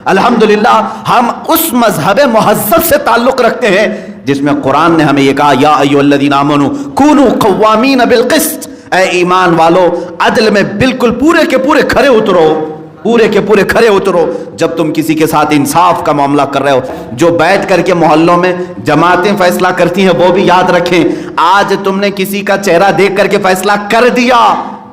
الحمدللہ ہم اس مذہب مہذب سے تعلق رکھتے ہیں جس میں قرآن نے ہمیں یہ کہا یا ایھا الذین آمنوا کونوا قوامین بالقسط، اے ایمان والو عدل میں بالکل پورے کے پورے کھرے اترو، پورے کے پورے کھرے اترو جب تم کسی کے ساتھ انصاف کا معاملہ کر رہے ہو۔ جو بیٹھ کر کے محلوں میں جماعتیں فیصلہ کرتی ہیں وہ بھی یاد رکھیں، آج تم نے کسی کا چہرہ دیکھ کر کے فیصلہ کر دیا،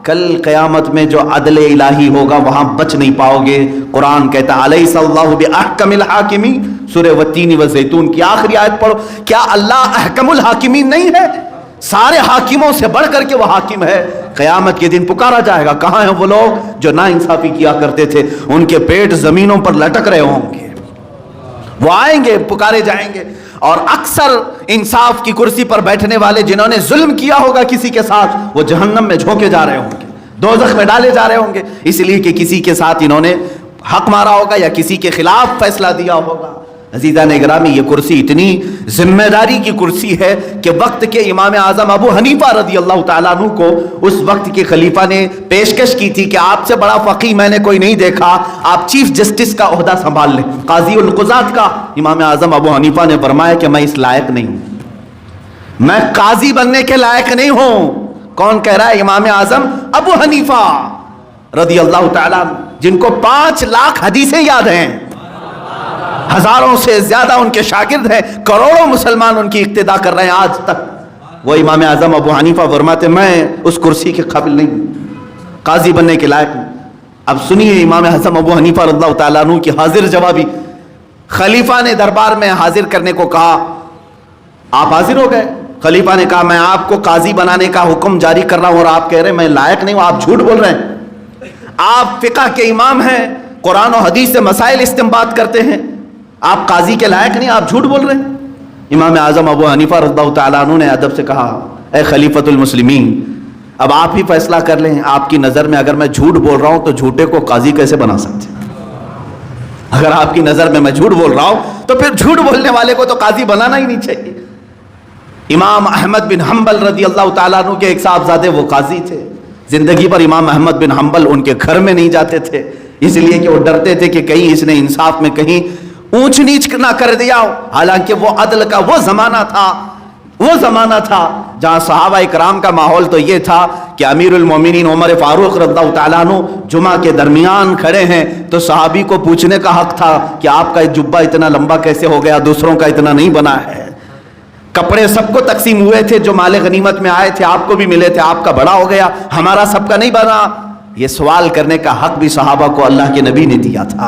کل قیامت میں جو عدل الہی ہوگا وہاں بچ نہیں پاؤ گے۔ قرآن کہتا ہے الیس اللہ باحکم الحاکمین، سورہ والتین والزیتون کی آخری آیت پڑھو، کیا اللہ احکم الحاکمین نہیں ہے؟ سارے حاکموں سے بڑھ کر کے وہ حاکم ہے۔ قیامت کے دن پکارا جائے گا، کہاں ہیں وہ لوگ جو نا انصافی کیا کرتے تھے؟ ان کے پیٹ زمینوں پر لٹک رہے ہوں گے، وہ آئیں گے، پکارے جائیں گے۔ اور اکثر انصاف کی کرسی پر بیٹھنے والے جنہوں نے ظلم کیا ہوگا کسی کے ساتھ، وہ جہنم میں جھونکے جا رہے ہوں گے، دوزخ میں ڈالے جا رہے ہوں گے، اس لیے کہ کسی کے ساتھ انہوں نے حق مارا ہوگا یا کسی کے خلاف فیصلہ دیا ہوگا۔ عزیزان گرامی، یہ کرسی اتنی ذمہ داری کی کرسی ہے کہ وقت کے امام اعظم ابو حنیفہ رضی اللہ تعالیٰ عنہ کو اس وقت کے خلیفہ نے پیشکش کی تھی کہ آپ سے بڑا فقیہ میں نے کوئی نہیں دیکھا، آپ چیف جسٹس کا عہدہ سنبھال لیں، قاضی القضات کا۔ امام اعظم ابو حنیفہ نے فرمایا کہ میں اس لائق نہیں ہوں، میں قاضی بننے کے لائق نہیں ہوں۔ کون کہہ رہا ہے؟ امام اعظم ابو حنیفہ رضی اللہ تعالیٰ عنہ، جن کو 5 لاکھ حدیثیں یاد ہیں، ہزاروں سے زیادہ ان کے شاگرد ہیں، کروڑوں مسلمان ان کی اقتدا کر رہے ہیں آج تک۔ وہ امام اعظم ابو حنیفہ فرماتے میں اس کرسی کے قابل نہیں ہوں، قاضی بننے کے لائق ہوں۔ اب سنیے امام اعظم ابو حنیفہ رضی اللہ تعالیٰ عنہ کی حاضر جوابی۔ خلیفہ نے دربار میں حاضر کرنے کو کہا، آپ حاضر ہو گئے۔ خلیفہ نے کہا میں آپ کو قاضی بنانے کا حکم جاری کر رہا ہوں اور آپ کہہ رہے ہیں میں لائق نہیں ہوں، آپ جھوٹ بول رہے ہیں۔ آپ فقہ کے امام ہیں، قرآن و حدیث سے مسائل استنباط کرتے ہیں، آپ قاضی کے لائق نہیں، آپ جھوٹ بول رہے ہیں۔ امام اعظم ابو حنیفہ رضی اللہ تعالیٰ عنہ نے ادب سے کہا اے خلیفۃ المسلمین، اب آپ ہی فیصلہ کر لیں، آپ کی نظر میں اگر میں جھوٹ بول رہا ہوں تو جھوٹے کو قاضی کیسے بنا سکتے ہیں؟ اگر آپ کی نظر میں جھوٹ بول رہا ہوں تو پھر جھوٹ بولنے والے کو تو قاضی بنانا ہی نہیں چاہیے۔ امام احمد بن حنبل رضی اللہ تعالیٰ عنہ کے ایک صاحبزادے وہ قاضی تھے، زندگی پر امام احمد بن حنبل ان کے گھر میں نہیں جاتے تھے، اس لیے کہ وہ ڈرتے تھے کہ کہیں اس نے انصاف میں کہیں اونچ نیچ نہ کر دیا ہو۔ حالانکہ وہ عدل کا وہ زمانہ تھا جہاں صحابہ اکرام کا ماحول تو یہ تھا کہ امیر المومنین عمر فاروق رضی اللہ تعالیٰ عنہ جمعہ کے درمیان کھڑے ہیں تو صحابی کو پوچھنے کا حق تھا کہ آپ کا جبہ اتنا لمبا کیسے ہو گیا، دوسروں کا اتنا نہیں بنا ہے۔ کپڑے سب کو تقسیم ہوئے تھے، جو مال غنیمت میں آئے تھے آپ کو بھی ملے تھے، آپ کا بڑا ہو گیا، ہمارا سب کا نہیں بنا۔ یہ سوال کرنے کا حق بھی صحابہ کو اللہ کے نبی نے دیا تھا۔